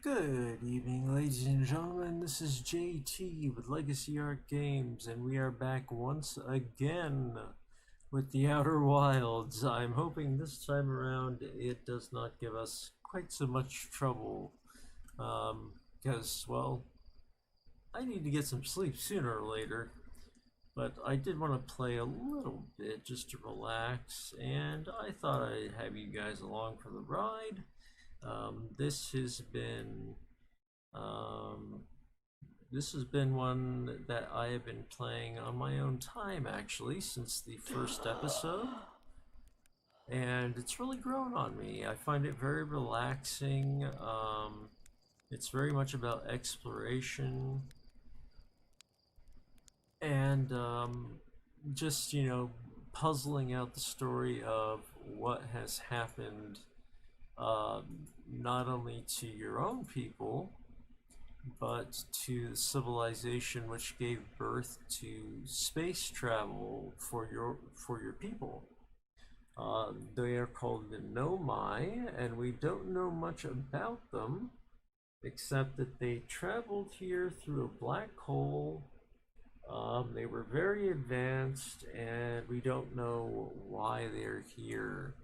Good evening, ladies and gentlemen. This is JT with Legacy Art Games, and we are back once again with the Outer Wilds. I'm hoping this time around it does not give us quite so much trouble, because, well, I need to get some sleep sooner or later. But I did want to play a little bit just to relax, and I thought I'd have you guys along for the ride. This has been one that I have been playing on my own time actually since the first episode, and it's really grown on me. I find it very relaxing. It's very much about exploration and just puzzling out the story of what has happened, not only to your own people, but to the civilization which gave birth to space travel for your people. They are called the Nomai, and we don't know much about them, except that they traveled here through a black hole. They were very advanced, and we don't know why they're here.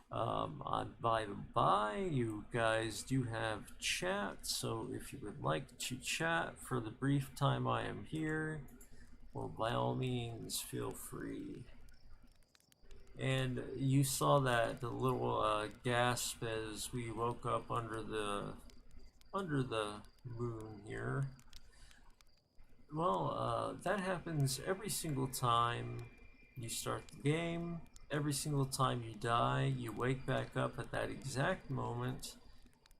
By the by, you guys do have chat, so if you would like to chat for the brief time I am here, well, by all means, feel free. And you saw that the little gasp as we woke up under the moon here. Well, that happens every single time you start the game. Every single time you die, you wake back up at that exact moment,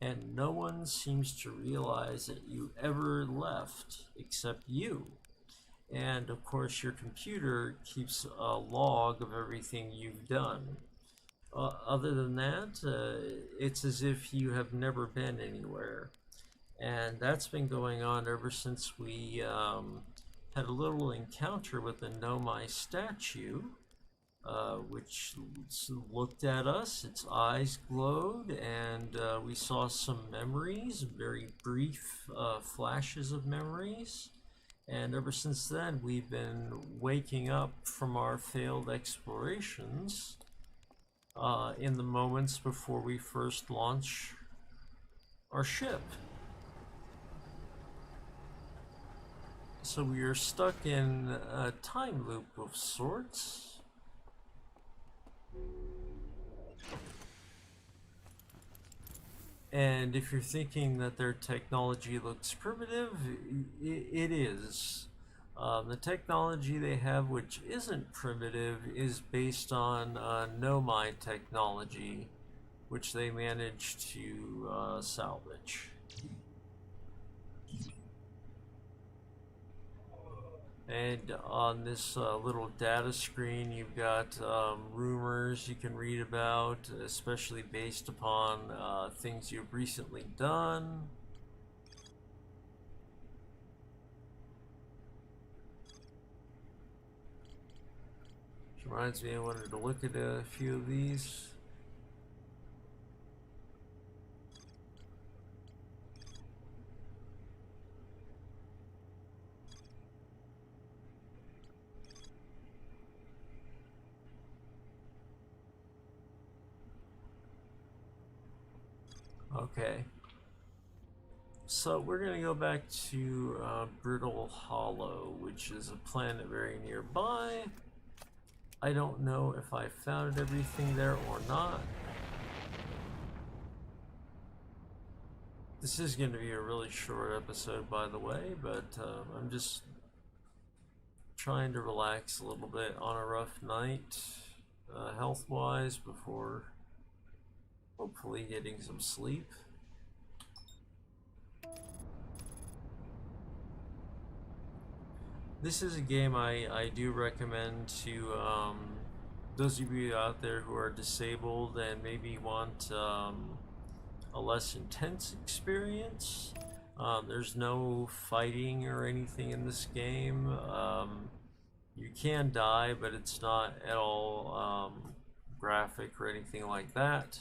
and no one seems to realize that you ever left except you. And of course, your computer keeps a log of everything you've done. Other than that, it's as if you have never been anywhere. And that's been going on ever since we had a little encounter with the Nomai statue. Which looked at us, its eyes glowed, and we saw some memories, very brief flashes of memories. And ever since then, we've been waking up from our failed explorations in the moments before we first launch our ship. So we are stuck in a time loop of sorts. And if you're thinking that their technology looks primitive, it is. The technology they have, which isn't primitive, is based on Nomai technology, which they managed to salvage. And on this little data screen, you've got rumors you can read about, especially based upon things you've recently done. Which reminds me, I wanted to look at a few of these. Okay, so we're going to go back to Brittle Hollow, which is a planet very nearby. I don't know if I found everything there or not. This is going to be a really short episode, by the way, but I'm just trying to relax a little bit on a rough night, health-wise, before hopefully getting some sleep. This is a game I do recommend to those of you out there who are disabled and maybe want a less intense experience. There's no fighting or anything in this game. You can die, but it's not at all graphic or anything like that.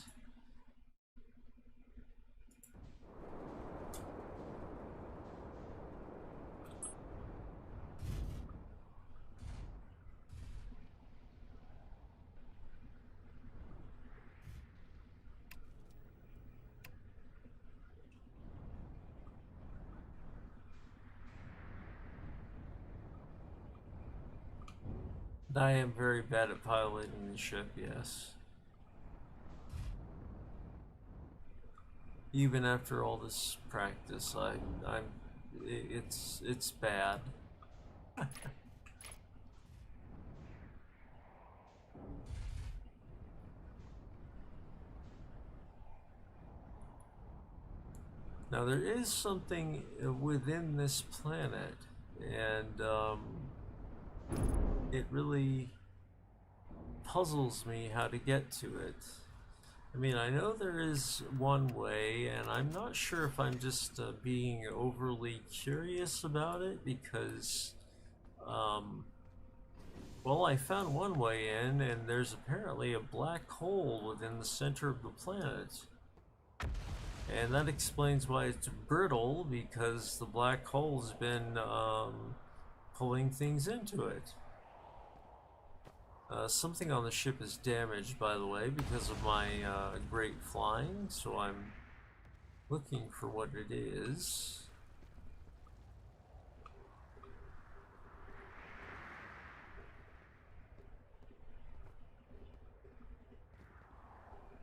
I am very bad at piloting the ship, yes. Even after all this practice, it's bad. Now there is something within this planet, and it really puzzles me how to get to it. I mean, I know there is one way, and I'm not sure if I'm just being overly curious about it because, well, I found one way in, and there's apparently a black hole within the center of the planet. And that explains why it's brittle, because the black hole's been pulling things into it. Something on the ship is damaged, by the way, because of my great flying, so I'm looking for what it is.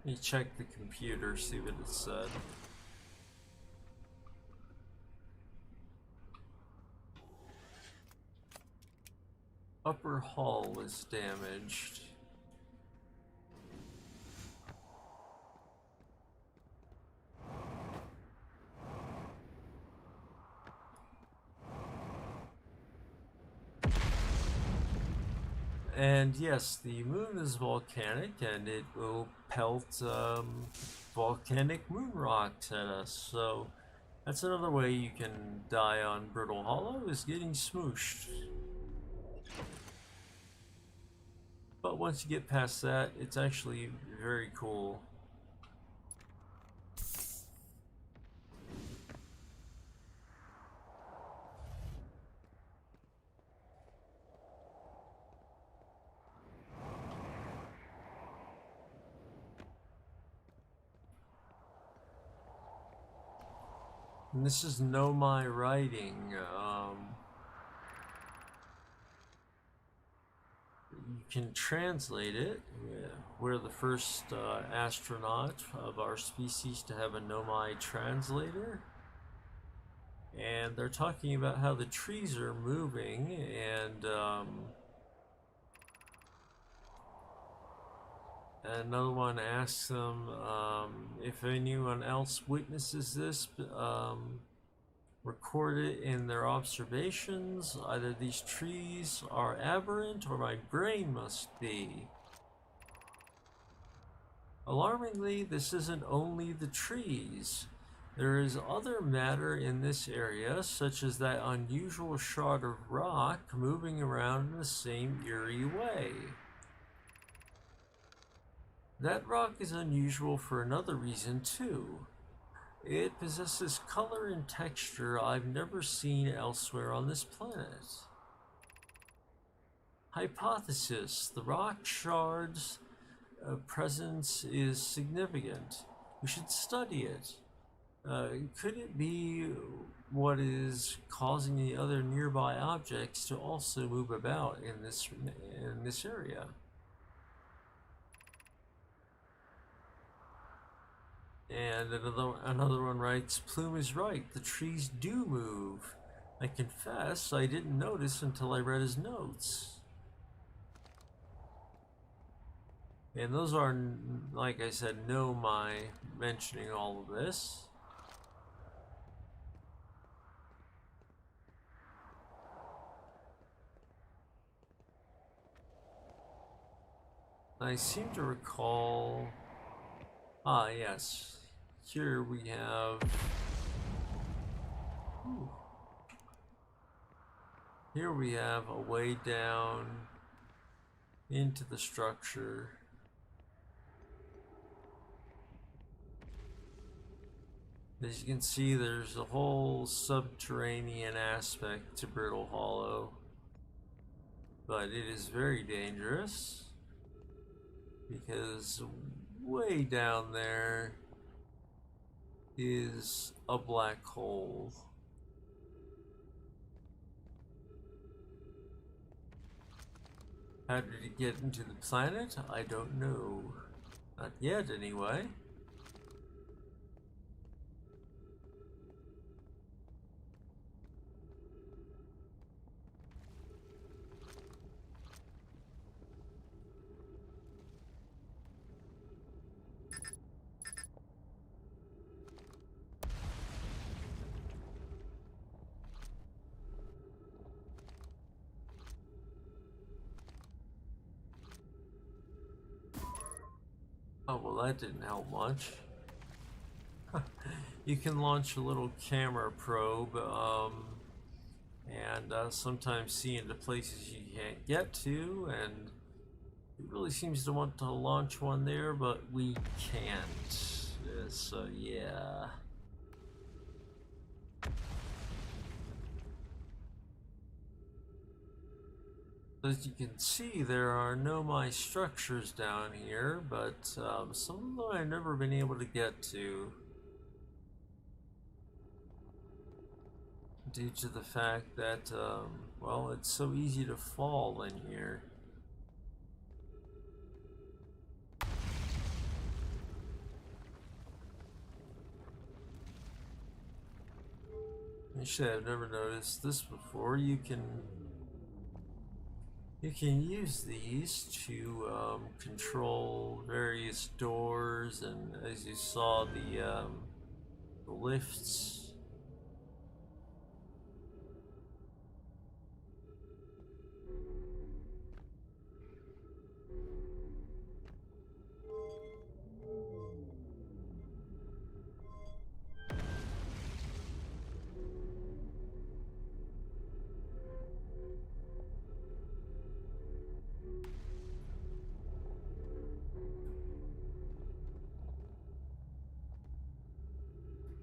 Let me check the computer, see what it said. Upper hull is damaged. And yes, the moon is volcanic, and it will pelt volcanic moon rocks at us. So that's another way you can die on Brittle Hollow, is getting smooshed. But once you get past that, it's actually very cool. And this is Know My Writing. You can translate it. We're the first astronaut of our species to have a Nomai translator. And they're talking about how the trees are moving, and another one asks them if anyone else witnesses this, record it in their observations. Either these trees are aberrant or my brain must be. Alarmingly, this isn't only the trees. There is other matter in this area, such as that unusual shard of rock moving around in the same eerie way. That rock is unusual for another reason too. It possesses color and texture I've never seen elsewhere on this planet. Hypothesis: the rock shard's presence is significant. We should study it. Could it be what is causing the other nearby objects to also move about in this area? And another one writes, Plume is right, the trees do move. I confess I didn't notice until I read his notes. And those are, like I said, no my mentioning all of this. I seem to recall... Ah, yes. Here we have... Ooh. Here we have a way down into the structure. As you can see, there's a whole subterranean aspect to Brittle Hollow, but it is very dangerous because way down there is a black hole. How did he get into the planet? I don't know. Not yet, anyway. Oh, well, that didn't help much. You can launch a little camera probe, and sometimes see into places you can't get to, and it really seems to want to launch one there, but we can't. So, yeah. As you can see, there are no my structures down here, but some of them I've never been able to get to due to the fact that, well, it's so easy to fall in here. Actually, I've never noticed this before. You can use these to control various doors, and as you saw, the lifts.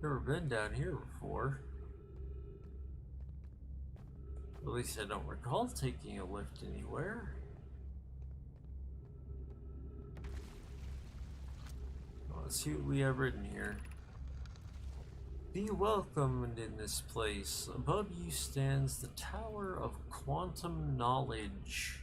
Never been down here before. At least I don't recall taking a lift anywhere. Well, let's see what we have written here. Be welcomed in this place. Above you stands the Tower of Quantum Knowledge.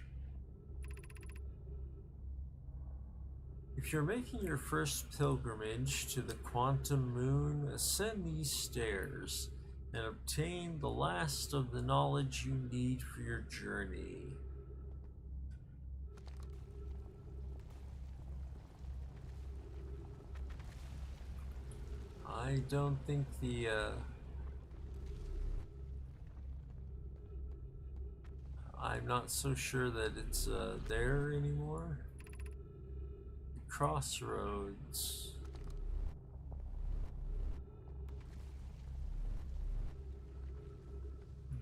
If you're making your first pilgrimage to the Quantum Moon, ascend these stairs and obtain the last of the knowledge you need for your journey. I don't think I'm not so sure that it's there anymore. Crossroads.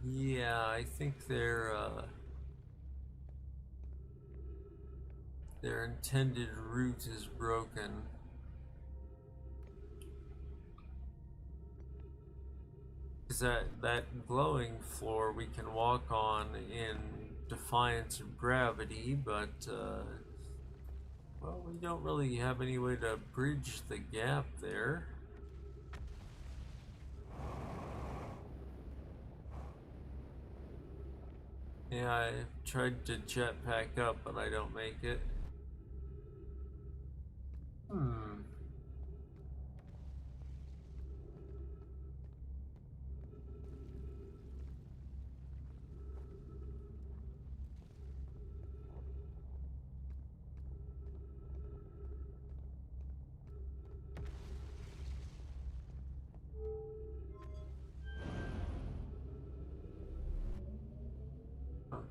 Yeah, I think their intended route is broken. Because that glowing floor we can walk on in defiance of gravity, but well, we don't really have any way to bridge the gap there. Yeah, I tried to jetpack up, but I don't make it.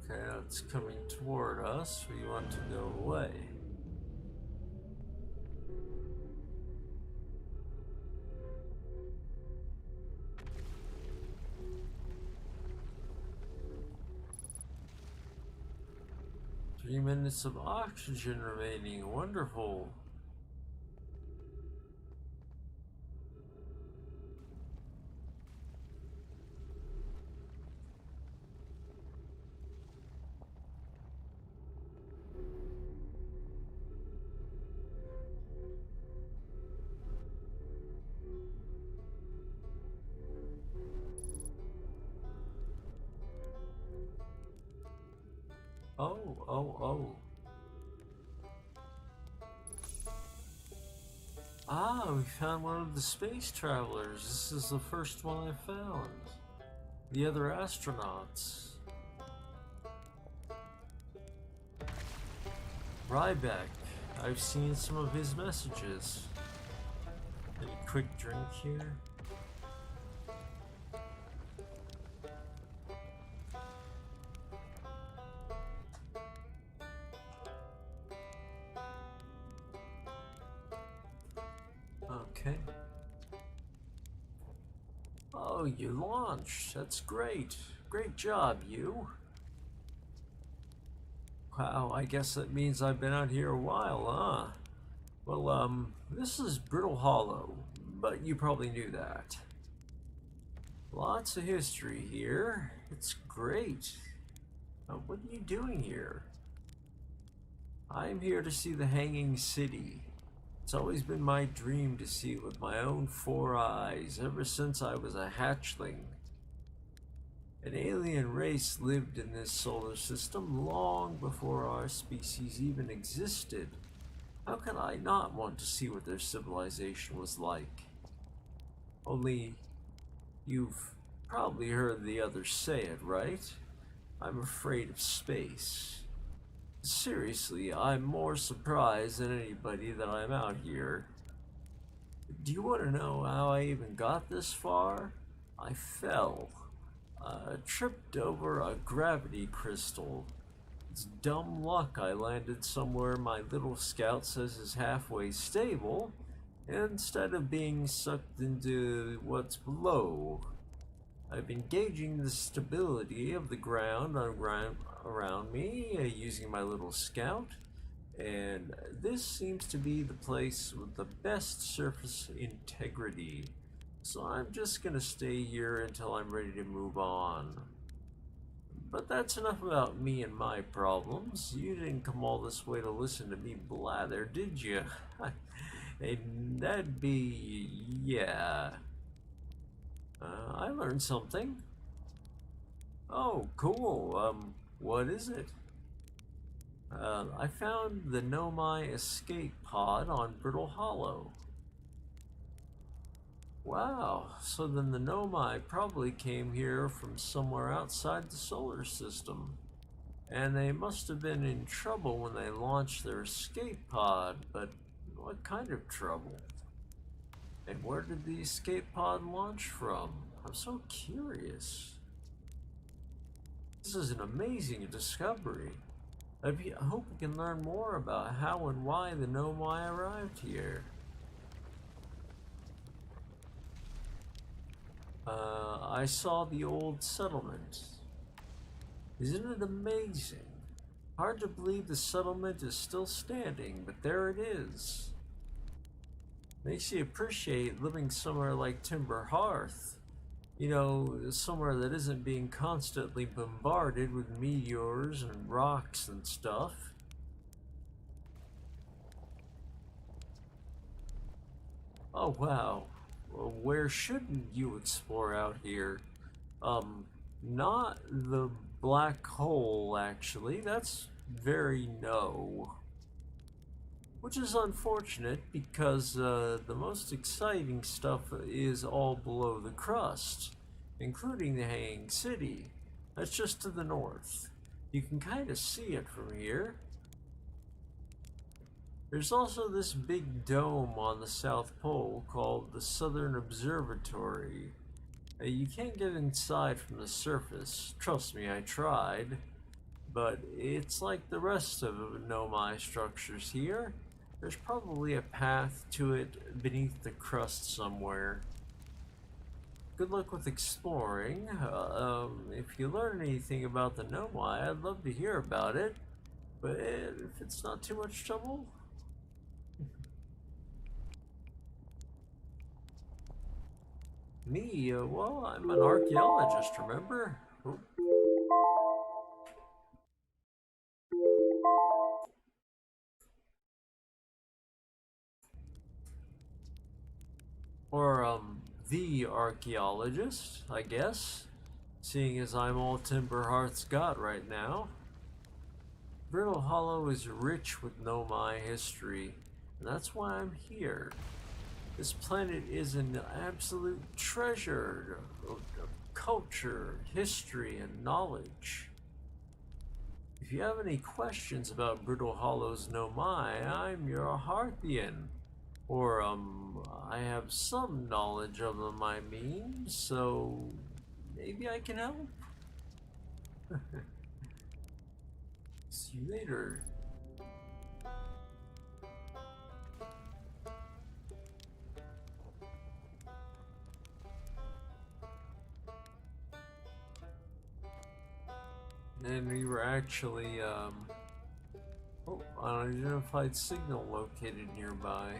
Okay, it's coming toward us. We want to go away. Three minutes of oxygen remaining. Wonderful. oh. Ah, we found one of the space travelers. This is the first one I found. The other astronauts. Ryback. I've seen some of his messages. Any quick drink here? Okay. Oh, you launched. That's great. Great job, you. Wow, I guess that means I've been out here a while, huh? Well, this is Brittle Hollow, but you probably knew that. Lots of history here. It's great. What are you doing here? I'm here to see the Hanging City. It's always been my dream to see it with my own 4 eyes ever since I was a hatchling. An alien race lived in this solar system long before our species even existed. How could I not want to see what their civilization was like? Only, you've probably heard the others say it, right? I'm afraid of space. Seriously, I'm more surprised than anybody that I'm out here. Do you want to know how I even got this far? I fell. Tripped over a gravity crystal. It's dumb luck I landed somewhere my little scout says is halfway stable, instead of being sucked into what's below. I've been gauging the stability of the ground around me using my little scout, and this seems to be the place with the best surface integrity. So I'm just gonna stay here until I'm ready to move on. But that's enough about me and my problems. You didn't come all this way to listen to me blather, did you? And that'd be... yeah. I learned something. Oh, cool. What is it? I found the Nomai escape pod on Brittle Hollow. Wow, so then the Nomai probably came here from somewhere outside the solar system. And they must have been in trouble when they launched their escape pod, but what kind of trouble? And where did the escape pod launch from? I'm so curious. This is an amazing discovery. I hope we can learn more about how and why the Nomai arrived here. I saw the old settlement. Isn't it amazing? Hard to believe the settlement is still standing, but there it is. Makes you appreciate living somewhere like Timber Hearth. You know, somewhere that isn't being constantly bombarded with meteors and rocks and stuff. Oh wow. Well, where shouldn't you explore out here? Not the black hole, actually. That's very no. Which is unfortunate because the most exciting stuff is all below the crust, including the Hanging City. That's just to the north. You can kind of see it from here. There's also this big dome on the South Pole called the Southern Observatory. You can't get inside from the surface. Trust me, I tried. But it's like the rest of Nomai structures here. There's probably a path to it beneath the crust somewhere. Good luck with exploring. If you learn anything about the Nomai, I'd love to hear about it. But if it's not too much trouble... Me? Well, I'm an archaeologist, remember? Oh. Or, the archaeologist, I guess. Seeing as I'm all Timber Hearth's got right now. Brittle Hollow is rich with Nomai history, and that's why I'm here. This planet is an absolute treasure of culture, history, and knowledge. If you have any questions about Brittle Hollow's Nomai, I'm your Harthian. Or, I have some knowledge of them, I mean, so maybe I can help? See you later. And we were actually, unidentified signal located nearby.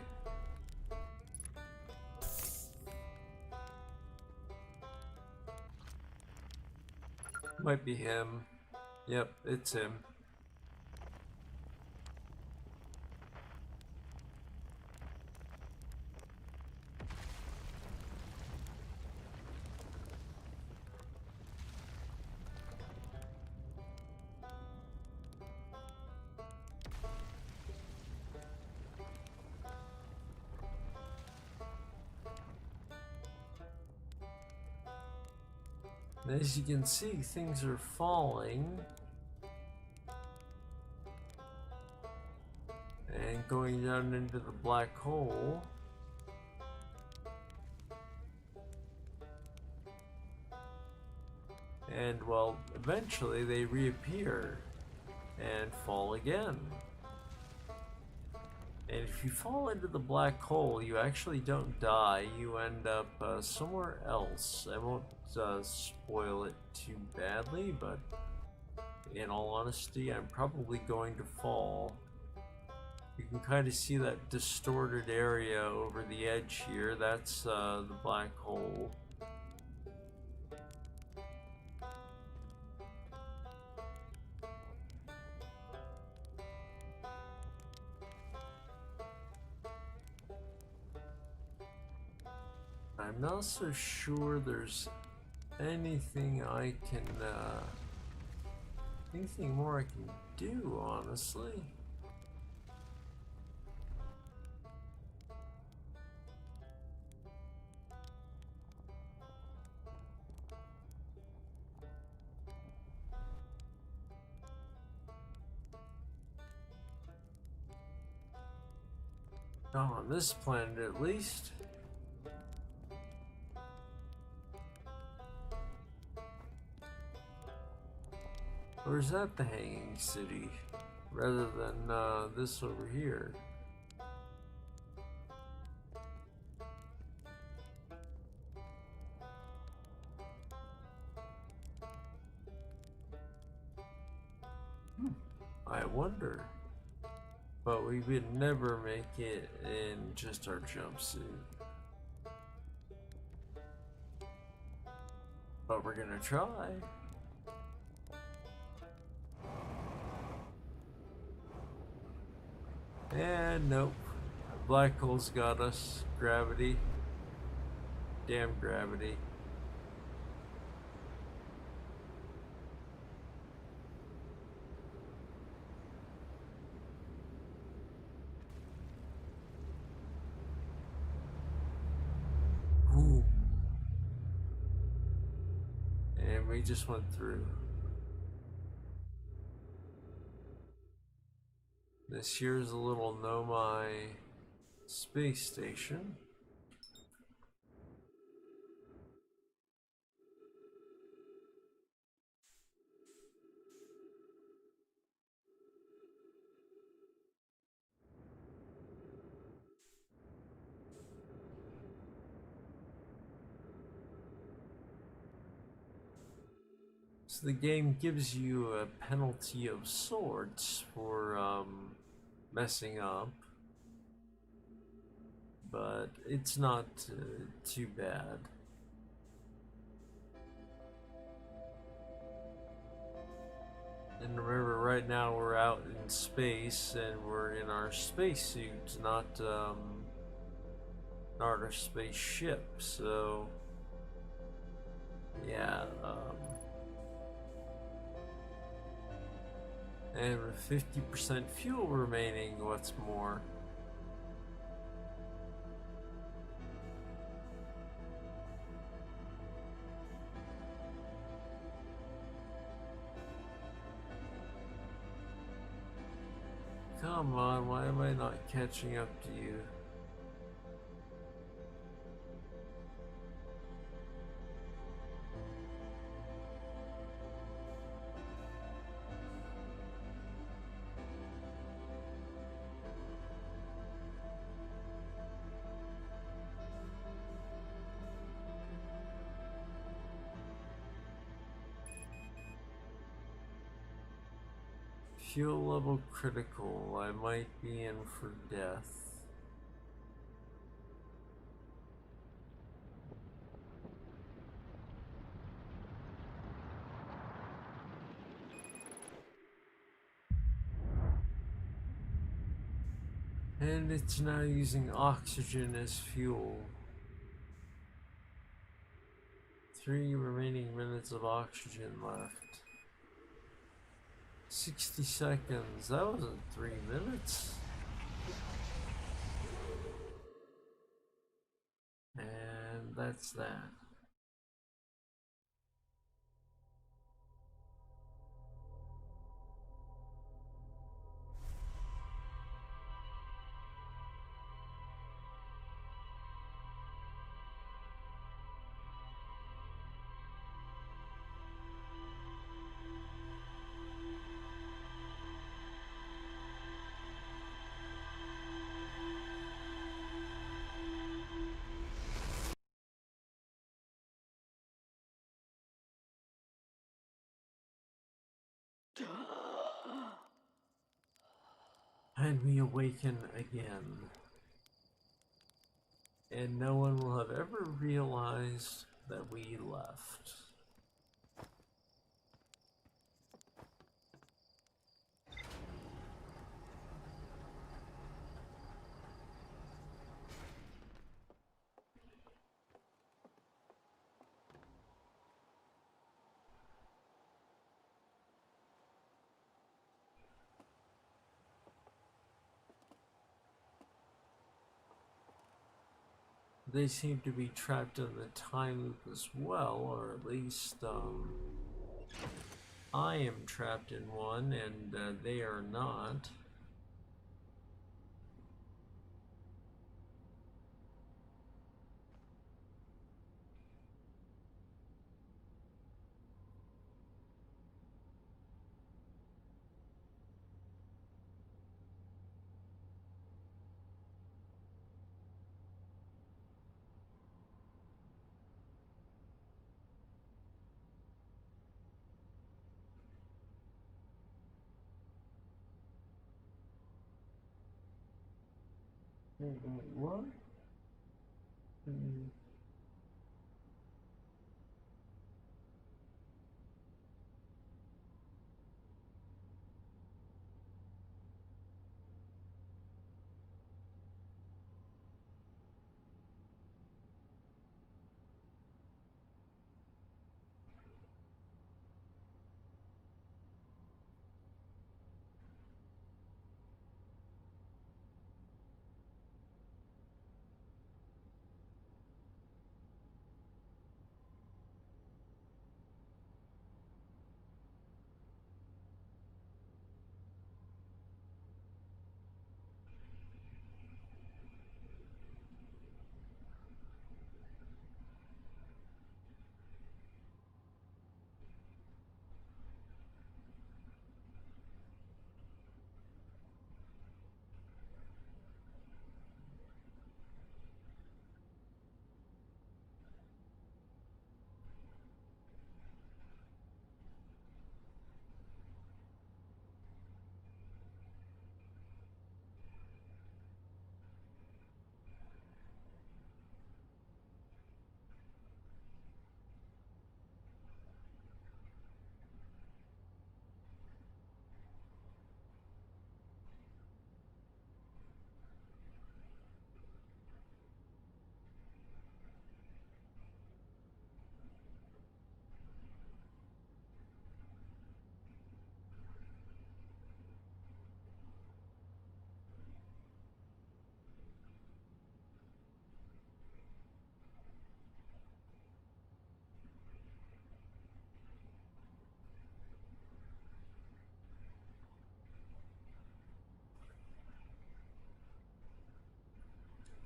Might be him. Yep, it's him. As you can see, things are falling and going down into the black hole. And well, eventually they reappear and fall again. And if you fall into the black hole, you actually don't die. You end up somewhere else. I won't spoil it too badly, but in all honesty, I'm probably going to fall. You can kind of see that distorted area over the edge here. That's the black hole. I'm not so sure there's anything I can, anything more I can do, honestly. Not on this planet, at least. Or is that the Hanging City, rather than this over here? I wonder. But we would never make it in just our jumpsuit. But we're gonna try. And nope. Black hole's got us. Gravity. Damn gravity. Ooh. And we just went through. This here's a little Nomai space station. So the game gives you a penalty of sorts for messing up, but it's not too bad. And remember, right now we're out in space and we're in our spacesuits, not our spaceship. So yeah. And with 50% fuel remaining, what's more? Come on, why am I not catching up to you? Fuel level critical, I might be in for death. And it's now using oxygen as fuel. 3 remaining minutes of oxygen left. 60 seconds. That wasn't 3 minutes. And that's that. And we awaken again. And no one will have ever realized that we left. They seem to be trapped in the time loop as well, or at least I am trapped in one and they are not. What?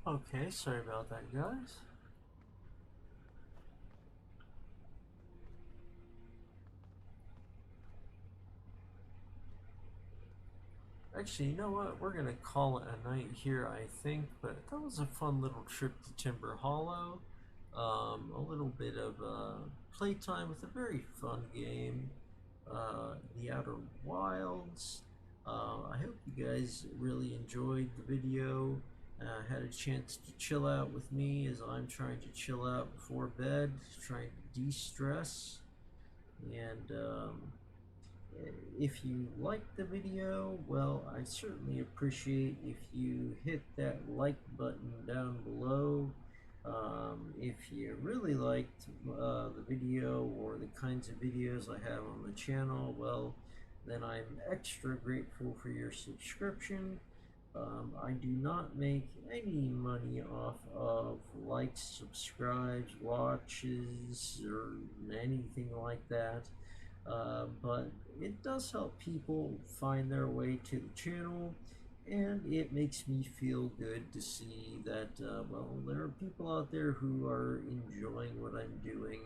Okay, sorry about that, guys. Actually, you know what? We're gonna call it a night here, I think. But that was a fun little trip to Timber Hollow. A little bit of playtime with a very fun game, The Outer Wilds. I hope you guys really enjoyed the video. Had a chance to chill out with me as I'm trying to chill out before bed, trying to de-stress. And if you liked the video, well, I certainly appreciate if you hit that like button down below. If you really liked the video or the kinds of videos I have on the channel, well, then I'm extra grateful for your subscription. I do not make any money off of likes, subscribes, watches, or anything like that. But it does help people find their way to the channel, and it makes me feel good to see that, well, there are people out there who are enjoying what I'm doing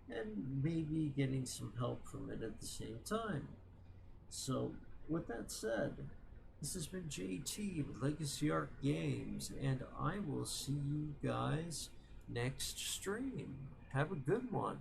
and maybe getting some help from it at the same time. So, with that said, this has been JT with Legacy Art Games, and I will see you guys next stream. Have a good one.